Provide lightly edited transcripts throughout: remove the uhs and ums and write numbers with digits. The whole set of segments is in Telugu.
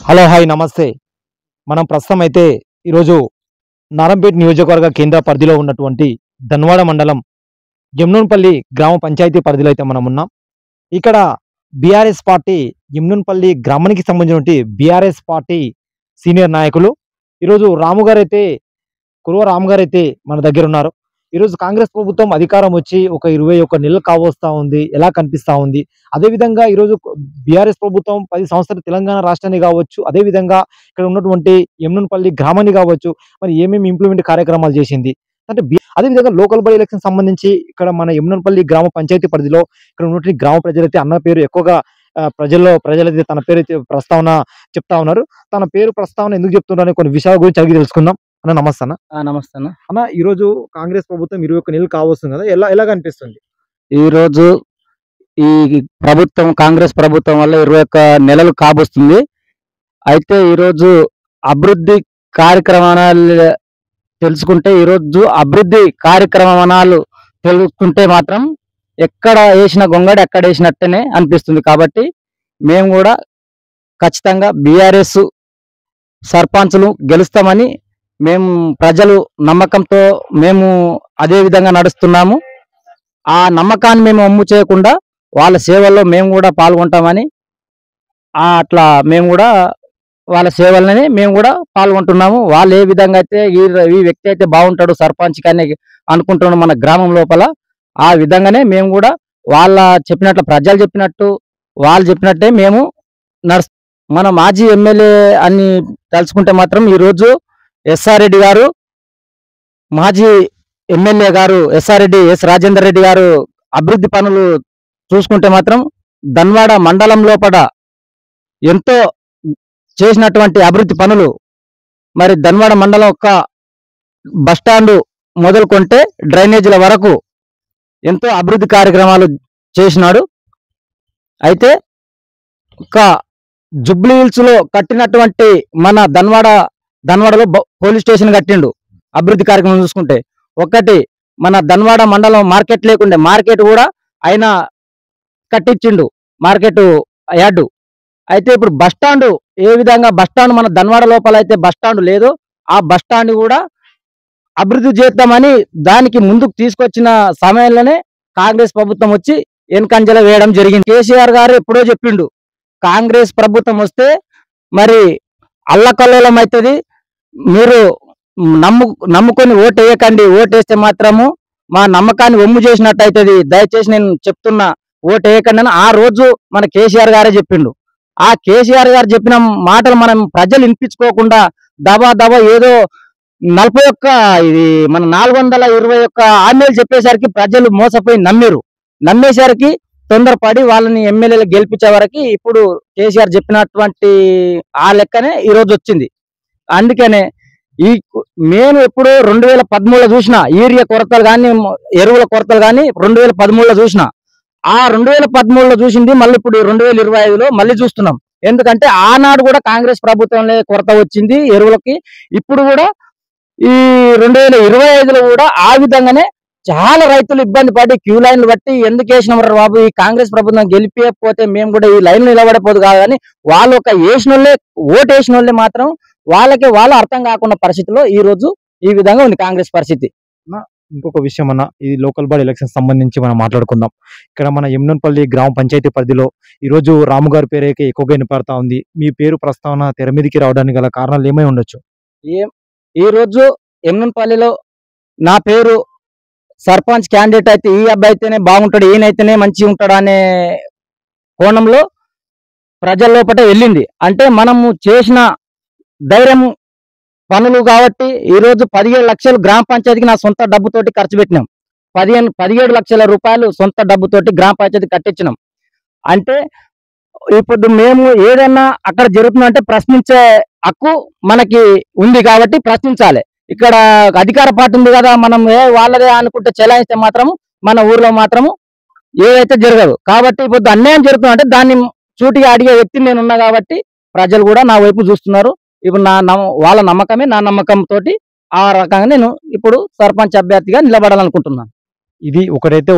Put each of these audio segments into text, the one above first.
హలో హాయ్ నమస్తే. మనం ప్రస్తుతం అయితే ఈరోజు నారంపేట నియోజకవర్గ కేంద్ర పరిధిలో ఉన్నటువంటి ధన్వాడ మండలం జమ్నూన్పల్లి గ్రామ పంచాయతీ పరిధిలో అయితే మనం ఉన్నాం. ఇక్కడ బీఆర్ఎస్ పార్టీ జమ్నూన్పల్లి గ్రామానికి సంబంధించినటువంటి బీఆర్ఎస్ పార్టీ సీనియర్ నాయకులు ఈరోజు రాము గారైతే కురువ రాము గారైతే మన దగ్గర ఉన్నారు. ఈరోజు కాంగ్రెస్ ప్రభుత్వం అధికారం వచ్చి ఒక 21 నెలలు కావస్తా ఉంది. ఎలా కనిపిస్తా ఉంది? అదేవిధంగా ఈరోజు బీఆర్ఎస్ ప్రభుత్వం 10 సంవత్సరాలు తెలంగాణ రాష్ట్రాన్ని కావచ్చు, అదేవిధంగా ఇక్కడ ఉన్నటువంటి యమునపల్లి గ్రామాన్ని కావచ్చు, మరి ఏమేమి ఇంప్లిమెంట్ కార్యక్రమాలు చేసింది అంటే అదేవిధంగా లోకల్ బై ఎలక్షన్ సంబంధించి ఇక్కడ మన యమునపల్లి గ్రామ పంచాయతీ పరిధిలో ఇక్కడ ఉన్నటువంటి గ్రామ ప్రజలైతే అన్న పేరు ఎక్కువగా ప్రజలైతే తన పేరు అయితే ప్రస్తావన చెప్తా ఉన్నారు. తన పేరు ప్రస్తావన ఎందుకు చెప్తున్నారని కొన్ని విషయాల గురించి అడిగి తెలుసుకుందాం. అన్న నమస్తే అన్న. నమస్తే అన్న. అన్న ఈరోజు కాంగ్రెస్ ప్రభుత్వం 21 నెలలు కావస్తుంది కదా, ఎలాగ అనిపిస్తుంది? ఈ రోజు ఈ ప్రభుత్వం కాంగ్రెస్ ప్రభుత్వం వల్ల 21 నెలలు కాబోస్తుంది. అయితే ఈరోజు అభివృద్ధి కార్యక్రమాలు తెలుసుకుంటే ఈరోజు అభివృద్ధి కార్యక్రమాలు తెలుసుకుంటే మాత్రం ఎక్కడ వేసిన గొంగడి ఎక్కడ వేసినట్టనే అనిపిస్తుంది. కాబట్టి మేము కూడా ఖచ్చితంగా బీఆర్ఎస్ సర్పంచులు గెలుస్తామని మేము ప్రజలు నమ్మకంతో మేము అదే విధంగా నడుస్తున్నాము. ఆ నమ్మకాన్ని మేము అమ్ము చేయకుండా వాళ్ళ సేవల్లో మేము కూడా పాల్గొంటామని అట్లా మేము కూడా వాళ్ళ సేవలని మేము కూడా పాల్గొంటున్నాము. వాళ్ళు ఏ విధంగా అయితే ఈ వ్యక్తి అయితే బాగుంటాడు సర్పంచ్ కానీ అనుకుంటున్నాం మన గ్రామం లోపల, ఆ విధంగానే మేము కూడా వాళ్ళ చెప్పినట్లు ప్రజలు చెప్పినట్టు వాళ్ళు చెప్పినట్టే మేము మన మాజీ ఎమ్మెల్యే అని తలుచుకుంటే మాత్రం ఈరోజు ఎస్ఆర్ రెడ్డి గారు, మాజీ ఎమ్మెల్యే గారు ఎస్ రాజేందర్ రెడ్డి గారు అభివృద్ధి పనులు చూసుకుంటే మాత్రం ధన్వాడ మండలం లోపల ఎంతో చేసినటువంటి అభివృద్ధి పనులు, మరి ధన్వాడ మండలం యొక్క బస్టాండ్ మొదలుకొంటే డ్రైనేజీల వరకు ఎంతో అభివృద్ధి కార్యక్రమాలు చేసినాడు. అయితే ఒక జుబ్లీ హిల్స్ లో కట్టినటువంటి మన ధన్వాడలో పోలీస్ స్టేషన్ కట్టిండు. అభివృద్ధి కార్యక్రమం చూసుకుంటే ఒకటి మన ధన్వాడ మండలం మార్కెట్ లేకుండే మార్కెట్ కూడా ఆయన కట్టించిండు, మార్కెట్ యార్డు. అయితే ఇప్పుడు బస్టాండ్ ఏ విధంగా బస్టాండ్ మన ధన్వాడ లోపల అయితే బస్టాండ్ లేదు, ఆ బస్టాండ్ కూడా అభివృద్ధి చేద్దామని దానికి ముందుకు తీసుకొచ్చిన సమయంలోనే కాంగ్రెస్ ప్రభుత్వం వచ్చి వెనుకంజల వేయడం జరిగింది. కేసీఆర్ గారు ఎప్పుడో చెప్పిండు కాంగ్రెస్ ప్రభుత్వం వస్తే మరి అల్లకల్లోలం అవుతుంది, మీరు నమ్ముకొని ఓటు వేయకండి, ఓటేస్తే మాత్రము మా నమ్మకాన్ని ఒమ్ము చేసినట్టు అవుతుంది, దయచేసి నేను చెప్తున్నా ఓటు వేయకండి అని ఆ రోజు మన కేసీఆర్ గారే చెప్పిండు. ఆ కేసీఆర్ గారు చెప్పిన మాటలు మనం ప్రజలు వినిపించుకోకుండా దబా ఏదో 41 ఇది మన 421 హామీలు చెప్పేసరికి ప్రజలు మోసపోయి నమ్మేసరికి తొందరపడి వాళ్ళని ఎమ్మెల్యేలు గెలిపించే వరకు ఇప్పుడు కేసీఆర్ చెప్పినటువంటి ఆ లెక్కనే ఈ రోజు వచ్చింది. అందుకనే మేము ఎప్పుడు 2013లో చూసిన యూరియా కొరతలు కానీ ఎరువుల కొరతలు కానీ 2013లో చూసిన, ఆ 2013లో చూసింది మళ్ళీ ఇప్పుడు 2025లో మళ్ళీ చూస్తున్నాం. ఎందుకంటే ఆనాడు కూడా కాంగ్రెస్ ప్రభుత్వంలో కొరత వచ్చింది ఎరువులకి, ఇప్పుడు కూడా ఈ 2025లో కూడా ఆ విధంగానే చాలా రైతులు ఇబ్బంది పడి క్యూ లైన్లు బట్టి ఎందుకు వేసినాం బాబు, ఈ కాంగ్రెస్ ప్రభుత్వం గెలిపియకపోతే మేము కూడా ఈ లైన్ నిలబడిపోదు కాదని వాళ్ళు ఒక ఓటు వేసిన వాళ్ళే మాత్రం వాళ్ళు అర్థం కాకుండా పరిస్థితిలో ఈ రోజు ఈ విధంగా ఉంది కాంగ్రెస్ పరిస్థితి. ఇంకొక విషయం అన్న, ఇది లోకల్ బాడీ ఎలక్షన్ సంబంధించి మనం మాట్లాడుకుందాం. ఇక్కడ మన యమునపల్లి గ్రామ పంచాయతీ పరిధిలో ఈరోజు రాము గారి పేరు ఎక్కువగా వినపడతా ఉంది. మీ పేరు ప్రస్తావన తెర మీదకి రావడానికి గల కారణాలు ఏమై ఉండొచ్చు? ఈ రోజు యమునపల్లిలో నా పేరు సర్పంచ్ క్యాండిడేట్ అయితే ఈ అబ్బాయి అయితేనే బాగుంటాడు, ఈయనైతేనే మంచిగా ఉంటాడు అనే కోణంలో ప్రజల లోపల వెళ్ళింది. అంటే మనము చేసిన ధైర్యం పనులు కాబట్టి ఈరోజు 17 లక్షలు గ్రామ పంచాయతీకి నా సొంత డబ్బుతోటి ఖర్చు పెట్టినాం. 17 లక్షల రూపాయలు సొంత డబ్బుతోటి గ్రామ పంచాయతీ కట్టించినాం. అంటే ఇప్పుడు మేము ఏదైనా అక్కడ జరుగుతుందంటే ప్రశ్నించే హక్కు మనకి ఉంది కాబట్టి ప్రశ్నించాలి. ఇక్కడ అధికార పార్టీ ఉంది కదా, మనం వాళ్ళదే అనుకుంటే చెలాయిస్తే మాత్రం మన ఊర్లో మాత్రము ఏదైతే జరగదు. కాబట్టి ఇప్పుడు అన్యాయం జరుగుతుందంటే దాన్ని చూటిగా అడిగే వ్యక్తి నేను ఉన్నా కాబట్టి ప్రజలు కూడా నా వైపు చూస్తున్నారు. ఇప్పుడు వాళ్ళ నమ్మకమే నా నమ్మకంతో ఆ రకంగా నేను ఇప్పుడు సర్పంచ్ అభ్యర్థిగా నిలబడాలనుకుంటున్నాను. ఇది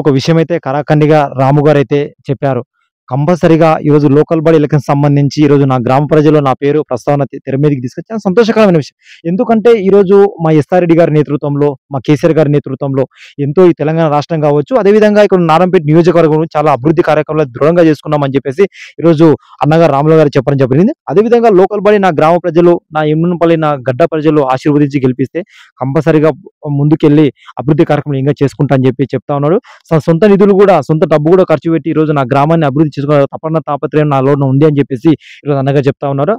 ఒక విషయం అయితే కరాఖండిగా రాము గారు అయితే చెప్పారు. కంపల్సరీగా ఈరోజు లోకల్ బాడీ ఎలక్షన్ సంబంధించి ఈరోజు నా గ్రామ ప్రజలు నా పేరు ప్రస్తావన తెర మీదకి తీసుకొచ్చి చాలా సంతోషకరమైన విషయం. ఎందుకంటే ఈరోజు మా ఎస్ఆర్ రెడ్డి గారి నేతృత్వంలో, మా కేసీఆర్ గారి నేతృత్వంలో ఎంతో ఈ తెలంగాణ రాష్ట్రం కావచ్చు, అదేవిధంగా ఇక్కడ నారాయణపేట నియోజకవర్గం చాలా అభివృద్ధి కార్యక్రమాలు దృఢంగా చేసుకున్నామని చెప్పేసి ఈరోజు అన్నగారు రాములు గారు చెప్పడం జరిగింది. అదేవిధంగా లోకల్ బాడీ నా గ్రామ ప్రజలు, నా ఎమ్మునపల్లి, నా గడ్డ ప్రజలు ఆశీర్వదించి గెలిపిస్తే కంపల్సరీగా ముందుకెళ్ళి అభివృద్ధి కార్యక్రమం ఇంకా చేసుకుంటా అని చెప్పి చెప్తా ఉన్నాడు. సొంత నిధులు కూడా, సొంత డబ్బు కూడా ఖర్చు పెట్టి ఈరోజు నా గ్రామాన్ని అభివృద్ధి చేసుకోవాలి తపన తాపత్రయం నాలో ఉంది అని చెప్పేసి ఈరోజు అన్నగారు చెప్తా ఉన్నారు.